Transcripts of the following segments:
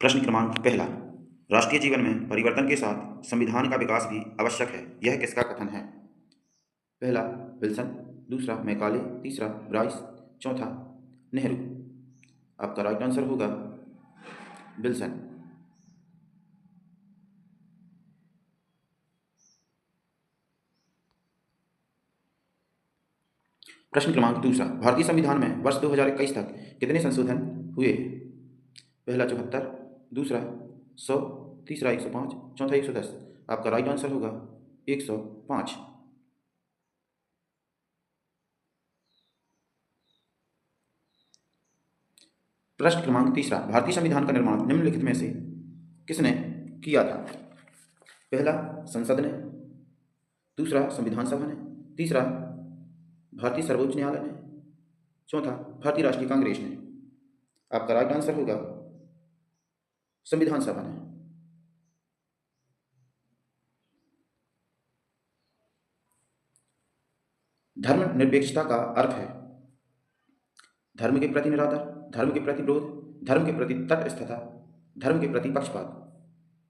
प्रश्न क्रमांक पहला, राष्ट्रीय जीवन में परिवर्तन के साथ संविधान का विकास भी आवश्यक है, यह किसका कथन है? पहला विल्सन, दूसरा मैकाले, तीसरा ब्राइस, चौथा नेहरू। आपका राइट आंसर होगा विल्सन। प्रश्न क्रमांक दूसरा, भारतीय संविधान में वर्ष 2021 तक कितने संशोधन हुए? पहला 74, दूसरा 100, तीसरा 105, चौथा 110। आपका राइट आंसर होगा 105। प्रश्न क्रमांक तीसरा, भारतीय संविधान का निर्माण निम्नलिखित में से किसने किया था? पहला संसद ने, दूसरा संविधान सभा ने, तीसरा भारतीय सर्वोच्च न्यायालय ने, चौथा भारतीय राष्ट्रीय कांग्रेस ने। आपका राइट आंसर होगा संविधान सभा ने। धर्मनिरपेक्षता का अर्थ है धर्म के प्रति निरादर, धर्म के प्रति विरोध, धर्म के प्रति तटस्थता, धर्म के प्रति पक्षपात।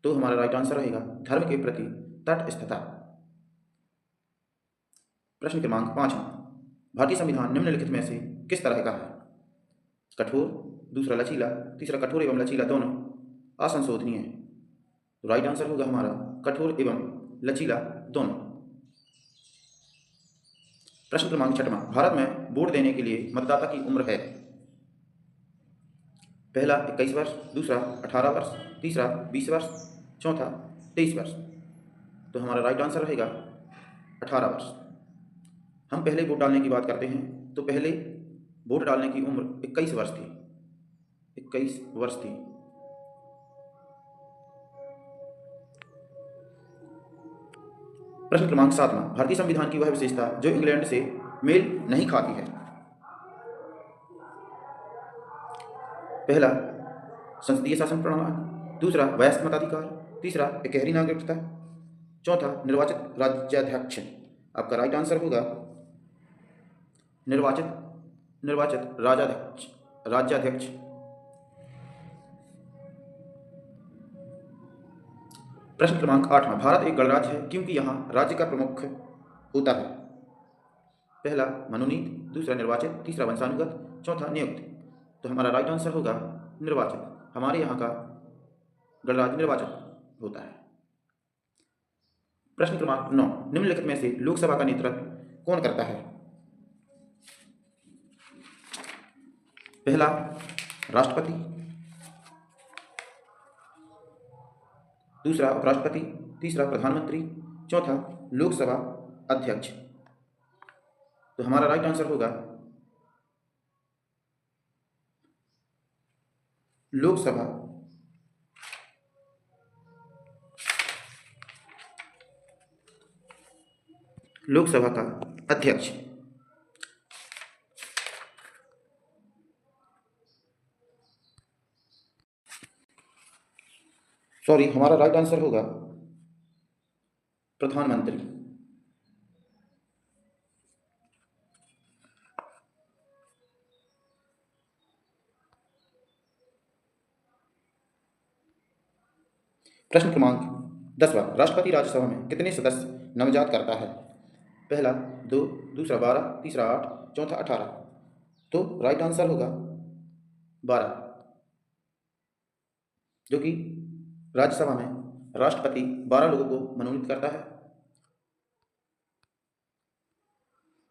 तो हमारा राइट आंसर रहेगा धर्म के प्रति तटस्थता। प्रश्न क्रमांक पांचवा, भारतीय संविधान निम्नलिखित में से किस तरह का है? कठोर, दूसरा लचीला, तीसरा कठोर एवं लचीला दोनों, असंशोधनीय। तो राइट आंसर होगा हमारा कठोर एवं लचीला दोनों। प्रश्न क्रमांक छठवां, भारत में वोट देने के लिए मतदाता की उम्र है? पहला 21 वर्ष, दूसरा 18 वर्ष, तीसरा 20 वर्ष, चौथा 23 वर्ष। तो हमारा राइट आंसर रहेगा 18 वर्ष। हम पहले वोट डालने की बात करते हैं तो पहले वोट डालने की उम्र 21 वर्ष थी। 21 वर्ष थी। प्रश्न क्रमांक सातवां, भारतीय संविधान की वह विशेषता जो इंग्लैंड से मेल नहीं खाती है? पहला संसदीय शासन प्रणाली, दूसरा वयस्क मताधिकार, तीसरा इकहरी नागरिकता, चौथा निर्वाचित राज्याध्यक्ष। आपका राइट आंसर होगा निर्वाचित राज्याध्यक्ष। प्रश्न क्रमांक आठवां, भारत एक गणराज्य है क्योंकि यहाँ राज्य का प्रमुख होता है? पहला मनोनीत, दूसरा निर्वाचित, तीसरा वंशानुगत, चौथा नियुक्त। तो हमारा राइट आंसर होगा निर्वाचित। हमारे यहाँ का गणराज्य निर्वाचित होता है। प्रश्न क्रमांक 9, निम्नलिखित में से लोकसभा का नेतृत्व कौन करता है? पहला राष्ट्रपति, दूसरा उपराष्ट्रपति, तीसरा प्रधानमंत्री, चौथा लोकसभा अध्यक्ष। तो हमारा राइट आंसर होगा लोकसभा का अध्यक्ष। सॉरी, हमारा राइट आंसर होगा प्रधानमंत्री। प्रश्न क्रमांक 10वां, राष्ट्रपति राज्यसभा में कितने सदस्य नामजद करता है? पहला 2, दूसरा 12, तीसरा 8, चौथा 18। तो राइट आंसर होगा 12, जो कि राज्यसभा में राष्ट्रपति 12 लोगों को मनोनीत करता है।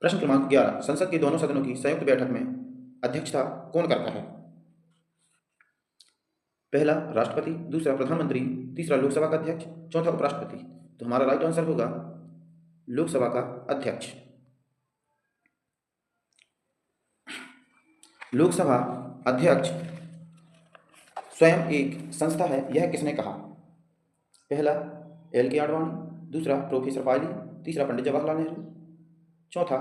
प्रश्न क्रमांक 11, संसद के दोनों सदनों की संयुक्त बैठक में अध्यक्षता कौन करता है? पहला राष्ट्रपति, दूसरा प्रधानमंत्री, तीसरा लोकसभा का अध्यक्ष, चौथा उपराष्ट्रपति। तो हमारा राइट आंसर होगा लोकसभा का अध्यक्ष। लोकसभा अध्यक्ष स्वयं एक संस्था है, यह किसने कहा? पहला LK आडवाणी, दूसरा प्रोफेसर पायली, तीसरा पंडित जवाहरलाल नेहरू, चौथा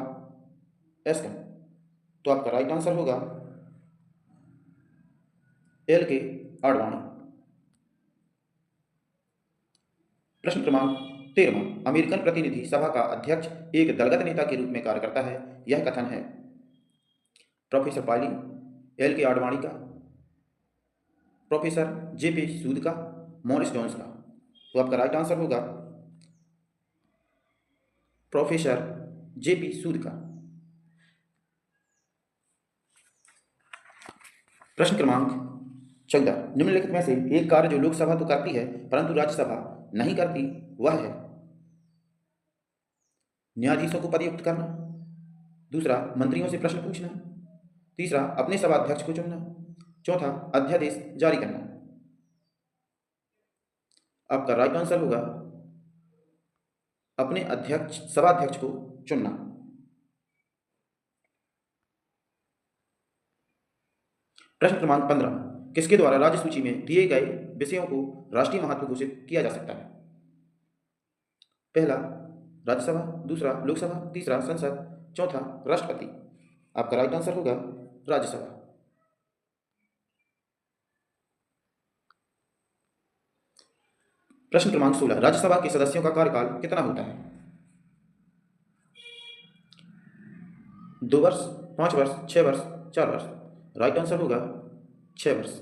एस्कन। तो आपका राइट आंसर होगा LK आडवाणी। प्रश्न क्रमांक 13, अमेरिकन प्रतिनिधि सभा का अध्यक्ष एक दलगत नेता के रूप में कार्य करता है, यह कथन है? प्रोफेसर पायली, LK आडवाणी का, प्रोफेसर जेपी सूद का, मॉरिस जोन्स का। तो आपका राइट आंसर होगा प्रोफेसर जेपी सूद का। प्रश्न क्रमांक 14, निम्नलिखित में से एक कार्य जो लोकसभा तो करती है परंतु राज्यसभा नहीं करती वह है। न्यायाधीशों को पदयुक्त करना, दूसरा मंत्रियों से प्रश्न पूछना, तीसरा अपने सभाध्यक्ष को चुनना, चौथा अध्यादेश जारी करना। आपका राइट आंसर होगा अपने सभाध्यक्ष को चुनना। प्रश्न क्रमांक 15, किसके द्वारा राज्य सूची में दिए गए विषयों को राष्ट्रीय महत्व घोषित किया जा सकता है। पहला राज्यसभा, दूसरा लोकसभा, तीसरा संसद, चौथा राष्ट्रपति। आपका राइट आंसर होगा राज्यसभा। प्रश्न क्रमांक 16, राज्यसभा के सदस्यों का कार्यकाल कितना होता है। 2 वर्ष, 5 वर्ष, 6 वर्ष, 4 वर्ष। राइट आंसर होगा 6 वर्ष।